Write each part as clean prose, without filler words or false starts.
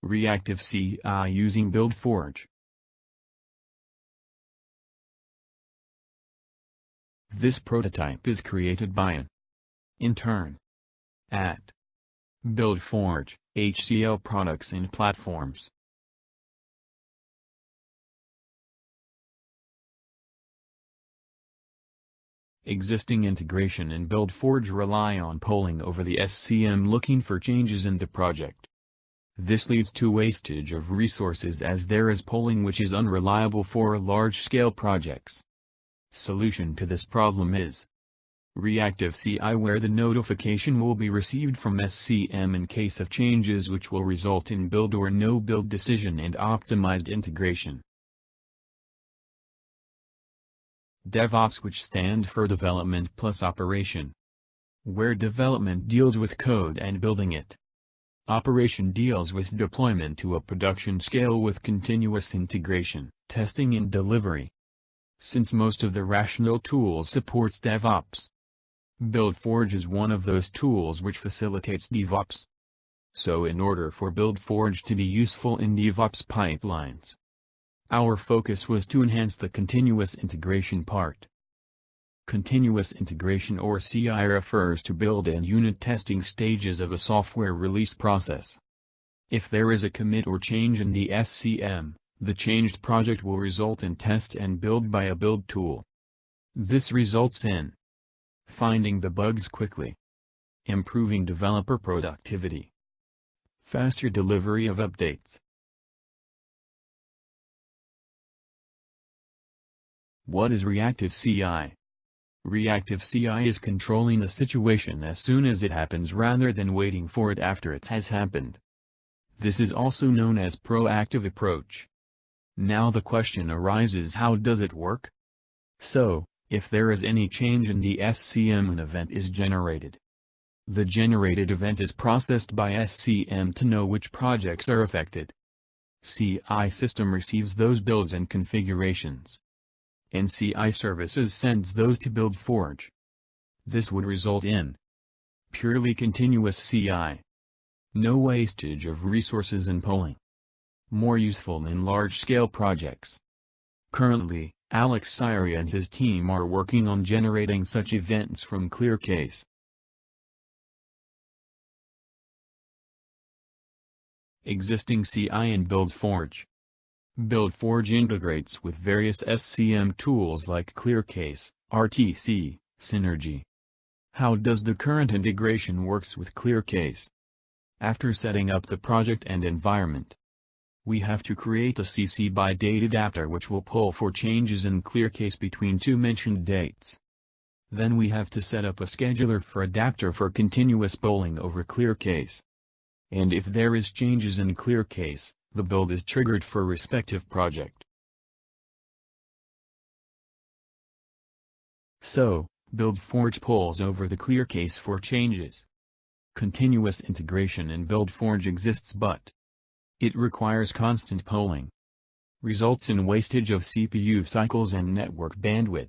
Reactive CI using BuildForge. This prototype is created by an intern at BuildForge, HCL Products and Platforms. Existing integration and BuildForge rely on polling over the SCM looking for changes in the project. This leads to wastage of resources as there is polling which is unreliable for large-scale projects. Solution to this problem is Reactive CI, where the notification will be received from SCM in case of changes which will result in build or no build decision and optimized integration. DevOps, which stand for Development plus Operation, where development deals with code and building it. Operation deals with deployment to a production scale with continuous integration, testing and delivery. Since most of the Rational tools supports DevOps, BuildForge is one of those tools which facilitates DevOps. So in order for BuildForge to be useful in DevOps pipelines, our focus was to enhance the continuous integration part. Continuous integration or CI refers to build and unit testing stages of a software release process. If there is a commit or change in the SCM, the changed project will result in test and build by a build tool. This results in finding the bugs quickly, improving developer productivity, faster delivery of updates. What is Reactive CI? Reactive CI is controlling a situation as soon as it happens rather than waiting for it after it has happened. This is also known as proactive approach. Now the question arises, how does it work? So, if there is any change in the SCM, an event is generated. The generated event is processed by SCM to know which projects are affected. CI system receives those builds and configurations, and CI services sends those to BuildForge. This would result in purely continuous CI. No wastage of resources and polling. More useful in large-scale projects. Currently, Alex Syria and his team are working on generating such events from ClearCase. Existing CI in BuildForge. BuildForge integrates with various SCM tools like ClearCase, RTC, Synergy. How does the current integration works with ClearCase? After setting up the project and environment, we have to create a CC by date adapter which will pull for changes in ClearCase between two mentioned dates. Then we have to set up a scheduler for adapter for continuous polling over ClearCase. And if there is changes in ClearCase, the build is triggered for respective project. So, BuildForge pulls over the ClearCase for changes. Continuous integration in BuildForge exists, but it requires constant polling. Results in wastage of CPU cycles and network bandwidth.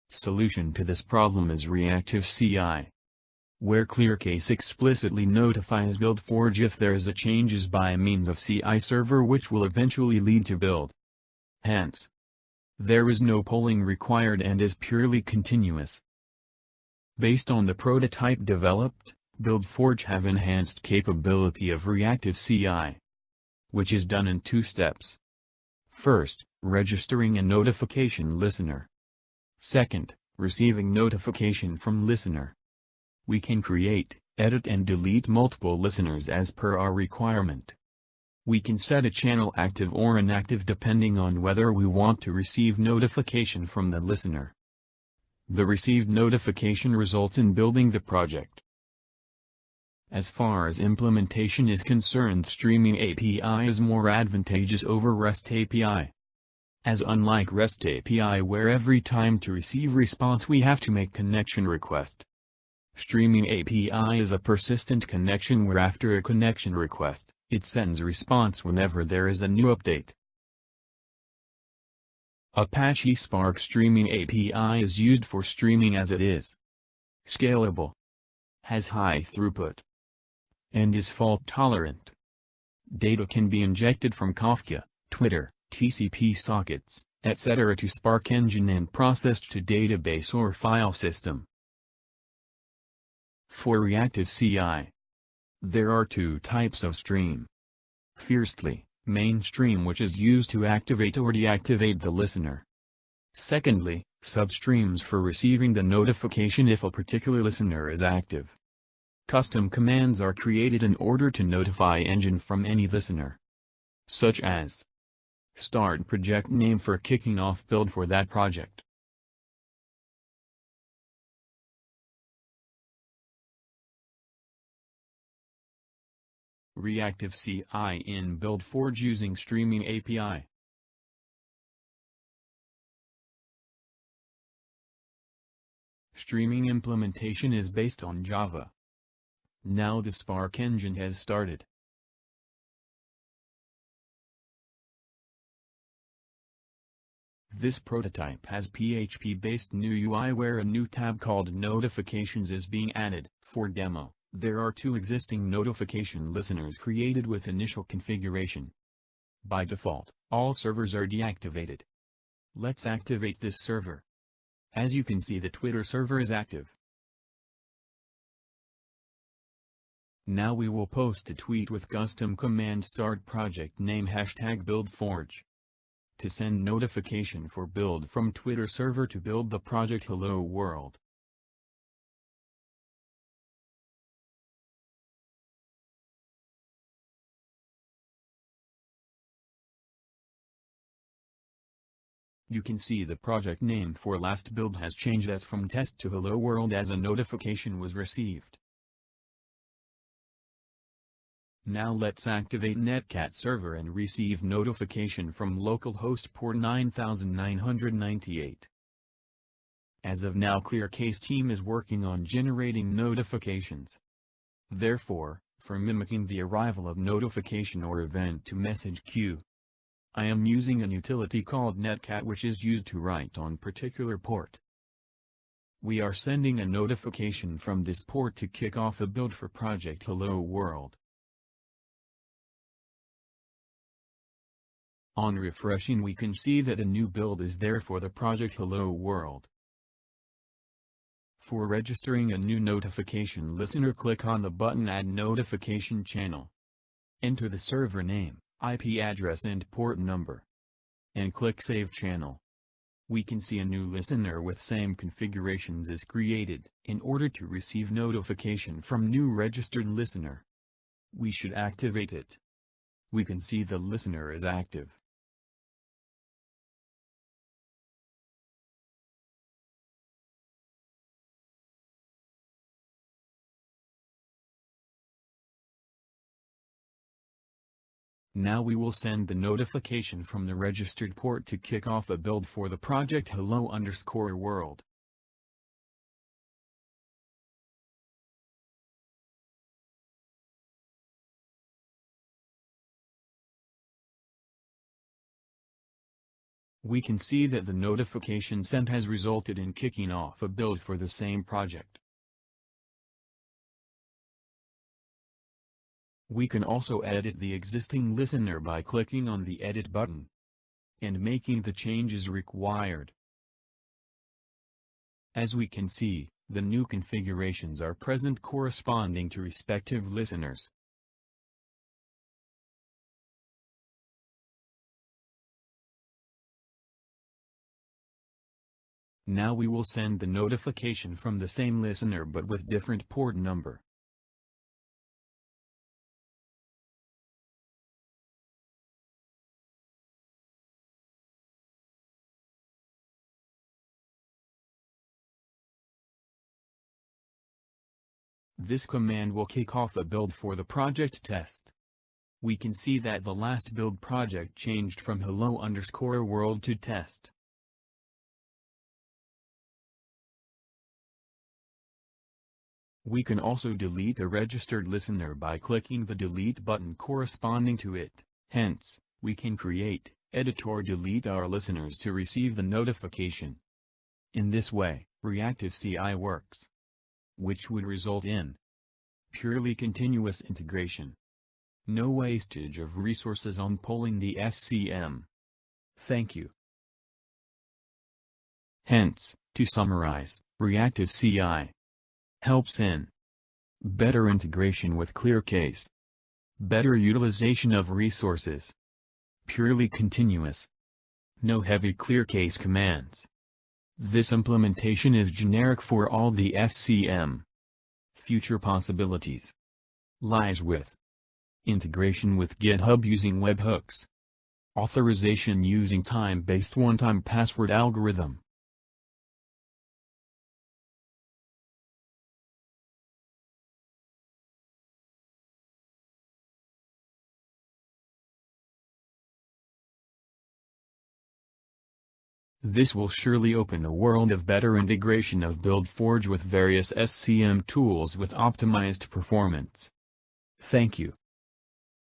Solution to this problem is Reactive CI, where ClearCase explicitly notifies BuildForge if there is a changes by means of CI server which will eventually lead to build. Hence, there is no polling required and is purely continuous. Based on the prototype developed, BuildForge have enhanced capability of Reactive CI, which is done in two steps. First, registering a notification listener. Second, receiving notification from listener. We can create, edit and delete multiple listeners as per our requirement. We can set a channel active or inactive depending on whether we want to receive notification from the listener. The received notification results in building the project. As far as implementation is concerned, Streaming API is more advantageous over REST API. As unlike REST API where every time to receive response we have to make connection request, Streaming API is a persistent connection where after a connection request, it sends response whenever there is a new update. Apache Spark Streaming API is used for streaming as it is. Scalable. Has high throughput. And is fault tolerant. Data can be injected from Kafka, Twitter, TCP sockets, etc. to Spark Engine and processed to database or file system. For reactive CI, there are two types of stream. Firstly, mainstream, which is used to activate or deactivate the listener. Secondly, substreams for receiving the notification if a particular listener is active. Custom commands are created in order to notify Engine from any listener, such as start project name for kicking off build for that project. Reactive CI in BuildForge using Streaming API. Streaming implementation is based on Java. Now the Spark engine has started. This prototype has PHP-based new UI where a new tab called Notifications is being added. For demo, there are two existing notification listeners created with initial configuration. By default, all servers are deactivated. Let's activate this server. As you can see, the Twitter server is active. Now we will post a tweet with custom command start project name #BuildForge. To send notification for build from Twitter server to build the project Hello World. You can see the project name for last build has changed as from test to Hello World as a notification was received. Now let's activate Netcat server and receive notification from localhost port 9998. As of now, ClearCase team is working on generating notifications. Therefore, for mimicking the arrival of notification or event to message queue, I am using an utility called Netcat which is used to write on particular port. We are sending a notification from this port to kick off a build for project Hello World. On refreshing, we can see that a new build is there for the project Hello World. For registering a new notification listener, click on the button Add Notification Channel. Enter the server name, IP address and port number. And click Save Channel. We can see a new listener with same configurations is created. In order to receive notification from new registered listener, we should activate it. We can see the listener is active. Now we will send the notification from the registered port to kick off a build for the project Hello_World. We can see that the notification sent has resulted in kicking off a build for the same project. We can also edit the existing listener by clicking on the Edit button and making the changes required. As we can see, the new configurations are present corresponding to respective listeners. Now we will send the notification from the same listener but with different port number. This command will kick off a build for the project test. We can see that the last build project changed from Hello_World to test. We can also delete a registered listener by clicking the delete button corresponding to it. Hence, we can create Editor delete our listeners to receive the notification. In this way, reactive CI works, which would result in purely continuous integration. No wastage of resources on polling the SCM. Thank you. Hence, to summarize, reactive CI helps in better integration with ClearCase, better utilization of resources, purely continuous, no heavy ClearCase commands. This implementation is generic for all the SCM. Future possibilities lies with integration with GitHub using webhooks, authorization using time-based one-time password algorithm. This will surely open a world of better integration of BuildForge with various SCM tools with optimized performance. Thank you.